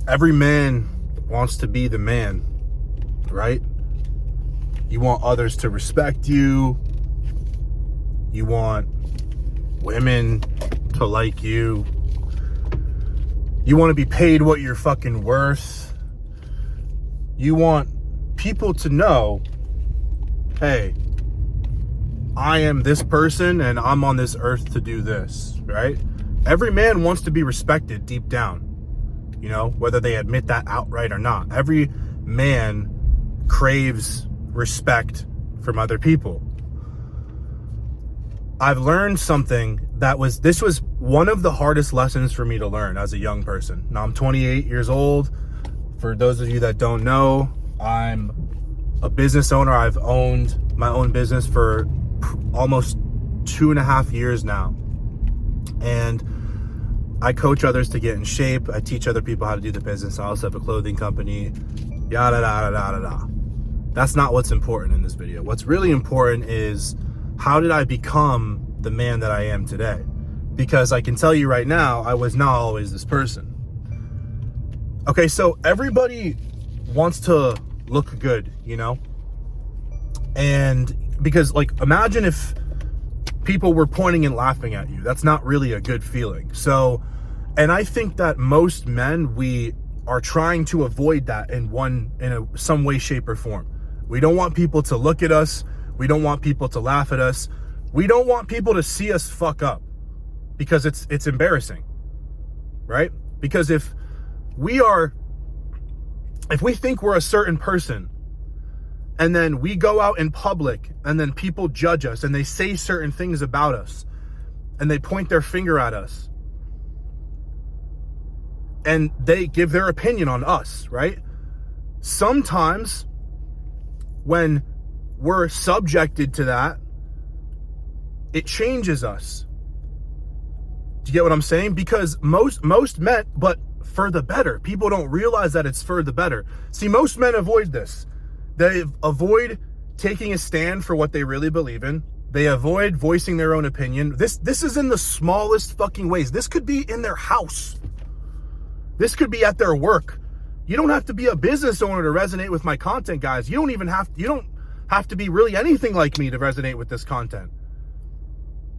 Every man wants to be the man, right? You want others to respect you. You want women to like you. You want to be paid what you're fucking worth. You want people to know, hey, I am this person and I'm on this earth to do this, right? Every man wants to be respected deep down, you know, whether they admit that outright or not. Every man craves respect from other people. I've learned something this was one of the hardest lessons for me to learn as a young person. Now I'm 28 years old. For those of you that don't know, I'm a business owner. I've owned my own business for almost 2.5 years now. And I coach others to get in shape. I teach other people how to do the business. I also have a clothing company, yada, yada, yada, yada. That's not what's important in this video. What's really important is, how did I become the man that I am today? Because I can tell you right now, I was not always this person. Okay, so everybody wants to look good, you know? And because, like, imagine if people were pointing and laughing at you. That's not really a good feeling. So, and I think that most men, we are trying to avoid that in some way, shape, or form. We don't want people to look at us. We don't want people to laugh at us. We don't want people to see us fuck up, because it's embarrassing, right? Because if we think we're a certain person, and then we go out in public and then people judge us and they say certain things about us and they point their finger at us and they give their opinion on us, right? Sometimes when we're subjected to that, it changes us. Do you get what I'm saying? Because most men, but for the better. People don't realize that it's for the better. See, most men avoid this. They avoid taking a stand for what they really believe in. They avoid voicing their own opinion. This is in the smallest fucking ways. This could be in their house. This could be at their work. You don't have to be a business owner to resonate with my content, guys. You don't have to be really anything like me to resonate with this content.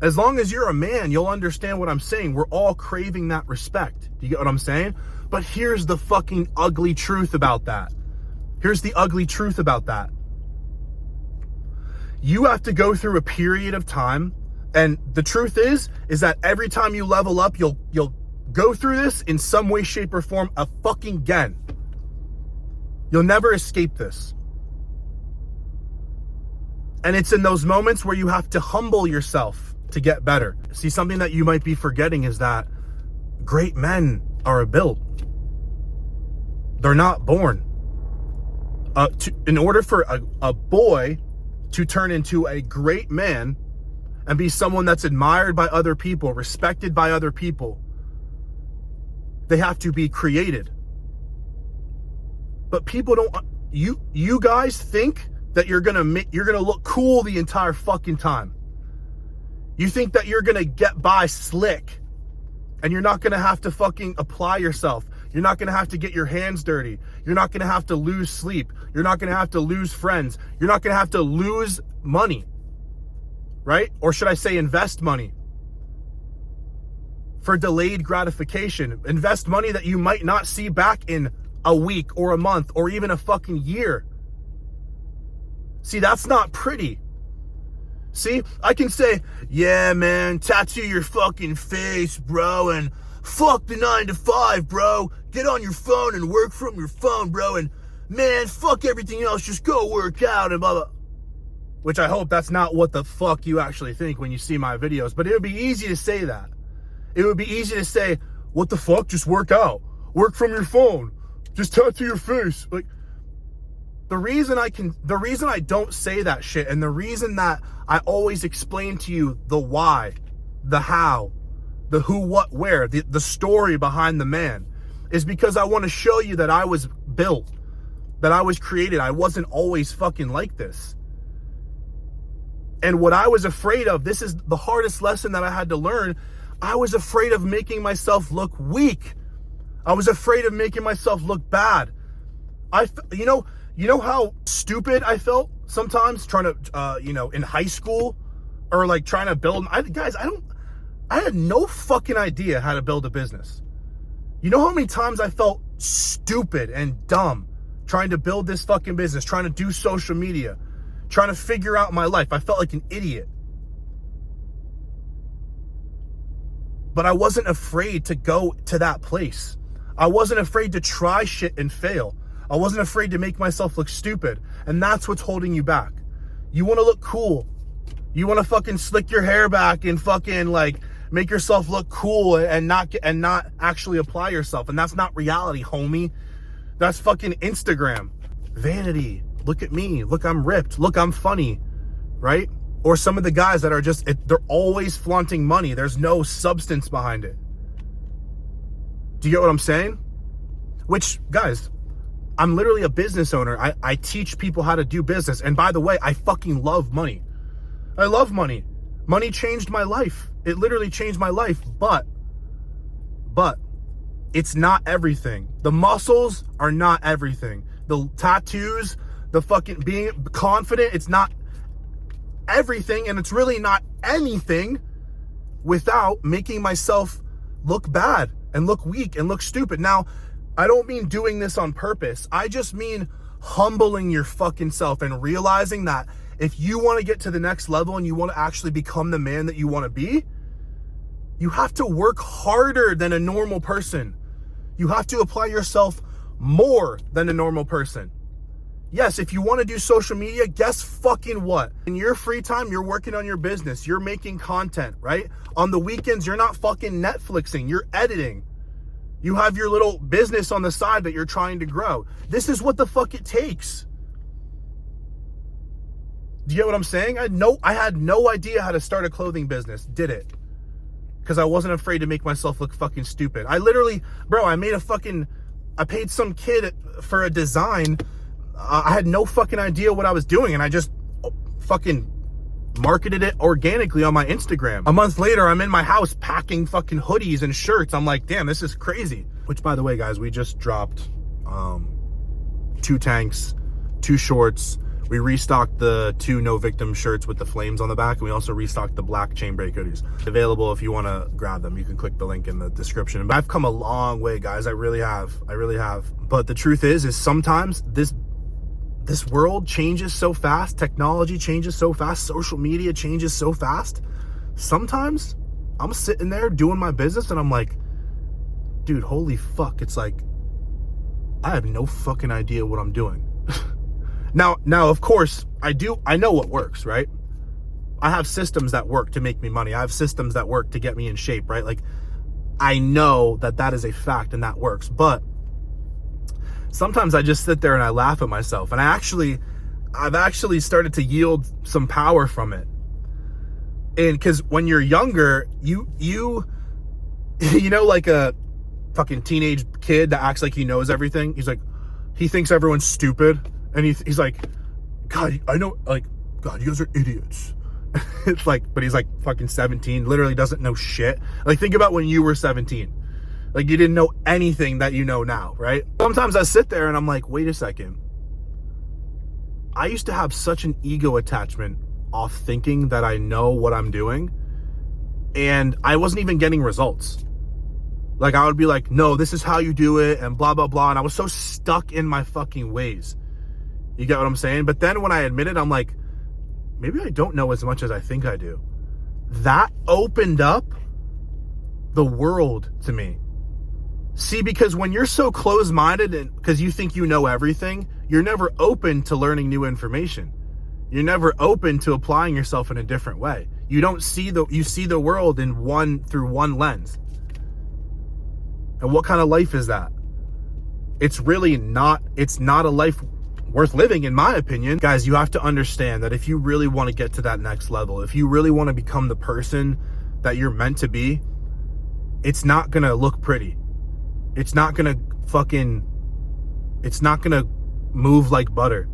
As long as you're a man, you'll understand what I'm saying. We're all craving that respect. Do you get what I'm saying? But here's the fucking ugly truth about that. Here's the ugly truth about that. You have to go through a period of time, and the truth is that every time you level up, you'll go through this in some way, shape, or form again. You'll never escape this. And it's in those moments where you have to humble yourself to get better. See, something that you might be forgetting is that great men are built. They're not born. In order for a boy to turn into a great man and be someone that's admired by other people, respected by other people, they have to be created. But people don't. You guys think that you're gonna look cool the entire fucking time. You think that you're gonna get by slick, and you're not gonna have to fucking apply yourself. You're not gonna have to get your hands dirty. You're not gonna have to lose sleep. You're not gonna have to lose friends. You're not gonna have to lose money, right? Or should I say invest money for delayed gratification. Invest money that you might not see back in a week or a month or even a fucking year. See, that's not pretty. See, I can say, yeah, man, tattoo your fucking face, bro, and fuck the 9 to 5, bro. Get on your phone and work from your phone, bro, and man, fuck everything else, just go work out and blah, blah. Which I hope that's not what the fuck you actually think when you see my videos, but it would be easy to say that. It would be easy to say, what the fuck, just work out. Work from your phone. Just tattoo your face. Like, the reason I don't say that shit, and the reason that I always explain to you the why, the how, the who, what, where, the story behind the man, is because I want to show you that I was built, that I was created. I wasn't always fucking like this. And what I was afraid of, this is the hardest lesson that I had to learn. I was afraid of making myself look weak. I was afraid of making myself look bad. You know how stupid I felt sometimes trying to, in high school, or like trying to build. I had no fucking idea how to build a business. You know how many times I felt stupid and dumb trying to build this fucking business, trying to do social media, trying to figure out my life. I felt like an idiot. But I wasn't afraid to go to that place. I wasn't afraid to try shit and fail. I wasn't afraid to make myself look stupid. And that's what's holding you back. You want to look cool. You want to fucking slick your hair back and fucking like make yourself look cool and not actually apply yourself. And that's not reality, homie. That's fucking Instagram. Vanity. Look at me. Look, I'm ripped. Look, I'm funny. Right? Or some of the guys that are they're always flaunting money. There's no substance behind it. Do you get what I'm saying? Which, guys, I'm literally a business owner. I teach people how to do business. And by the way, I fucking love money. I love money. Money changed my life. It literally changed my life. But it's not everything. The muscles are not everything. The tattoos, the fucking being confident, it's not everything. And it's really not anything without making myself look bad and look weak and look stupid. Now, I don't mean doing this on purpose. I just mean humbling your fucking self and realizing that if you want to get to the next level and you want to actually become the man that you want to be, you have to work harder than a normal person. You have to apply yourself more than a normal person. Yes, if you want to do social media, guess fucking what? In your free time, you're working on your business. You're making content, right? On the weekends, you're not fucking Netflixing. You're editing. You have your little business on the side that you're trying to grow. This is what the fuck it takes. Do you get what I'm saying? I had no idea how to start a clothing business. Did it. Because I wasn't afraid to make myself look fucking stupid. I literally, I paid some kid for a design. I had no fucking idea what I was doing. And I just fucking marketed it organically on my Instagram. A month later, I'm in my house packing fucking hoodies and shirts. I'm like, damn, this is crazy. Which, by the way, guys, we just dropped 2 tanks, 2 shorts. We restocked the 2 No Victim shirts with the flames on the back. And we also restocked the black chain break hoodies. Available if you want to grab them. You can click the link in the description. But I've come a long way, guys. I really have. But the truth is sometimes this world changes so fast. Technology changes so fast. Social media changes so fast. Sometimes I'm sitting there doing my business and I'm like, dude, holy fuck. It's like, I have no fucking idea what I'm doing. Now, of course, I know what works, right? I have systems that work to make me money. I have systems that work to get me in shape, right? Like, I know that is a fact and that works. But sometimes I just sit there and I laugh at myself. And I've actually started to yield some power from it. And because when you're younger, you know, like a fucking teenage kid that acts like he knows everything. He thinks everyone's stupid. And he's like, God, I know, like, God, you guys are idiots. It's like, but he's like fucking 17, literally doesn't know shit. Like, think about when you were 17. Like, you didn't know anything that you know now, right? Sometimes I sit there and I'm like, wait a second. I used to have such an ego attachment off thinking that I know what I'm doing. And I wasn't even getting results. Like, I would be like, no, this is how you do it and blah, blah, blah. And I was so stuck in my fucking ways. You get what I'm saying? But then when I admit it, I'm like, maybe I don't know as much as I think I do. That opened up the world to me. See, because when you're so closed-minded and because you think you know everything, you're never open to learning new information. You're never open to applying yourself in a different way. You see the world through one lens. And what kind of life is that? It's not a life worth living, in my opinion. Guys, you have to understand that if you really want to get to that next level, if you really want to become the person that you're meant to be, it's not going to look pretty. It's not going to move like butter.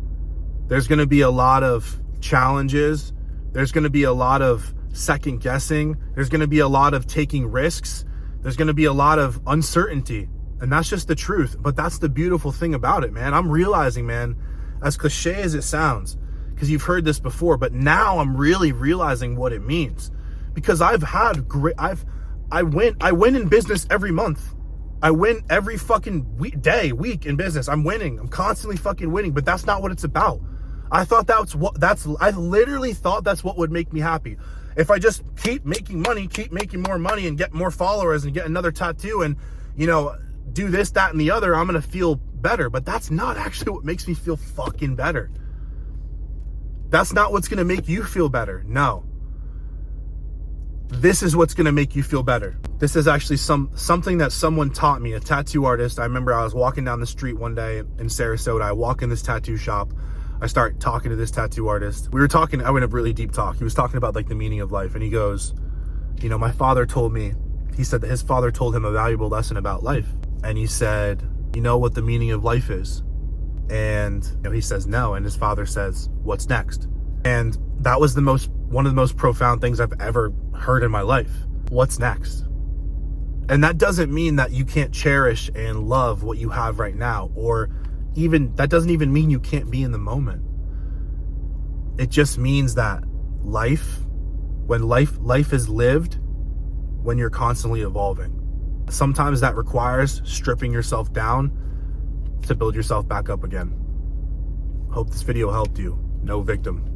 There's going to be a lot of challenges. There's going to be a lot of second guessing. There's going to be a lot of taking risks. There's going to be a lot of uncertainty. And that's just the truth. But that's the beautiful thing about it, man. I'm realizing, man, as cliche as it sounds, because you've heard this before, but now I'm really realizing what it means. Because I've had great, I win in business every month. I win every fucking week in business. I'm winning. I'm constantly fucking winning, but that's not what it's about. I literally thought that's what would make me happy. If I just keep making more money and get more followers and get another tattoo and, you know, do this, that, and the other, I'm going to feel better. But that's not actually what makes me feel fucking better. That's not what's going to make you feel better. No. This is what's going to make you feel better. This is actually something that someone taught me, a tattoo artist. I remember I was walking down the street one day in Sarasota. I walk in this tattoo shop. I start talking to this tattoo artist. We were talking, I went a really deep talk. He was talking about like the meaning of life. And he goes, you know, my father told me, he said that his father told him a valuable lesson about life. And he said, you know what the meaning of life is? And you know, he says no. And his father says, what's next? And that was one of the most profound things I've ever heard in my life. What's next? And that doesn't mean that you can't cherish and love what you have right now, or even that doesn't even mean you can't be in the moment. It just means that life is lived when you're constantly evolving. Sometimes that requires stripping yourself down to build yourself back up again. Hope this video helped you. No victim.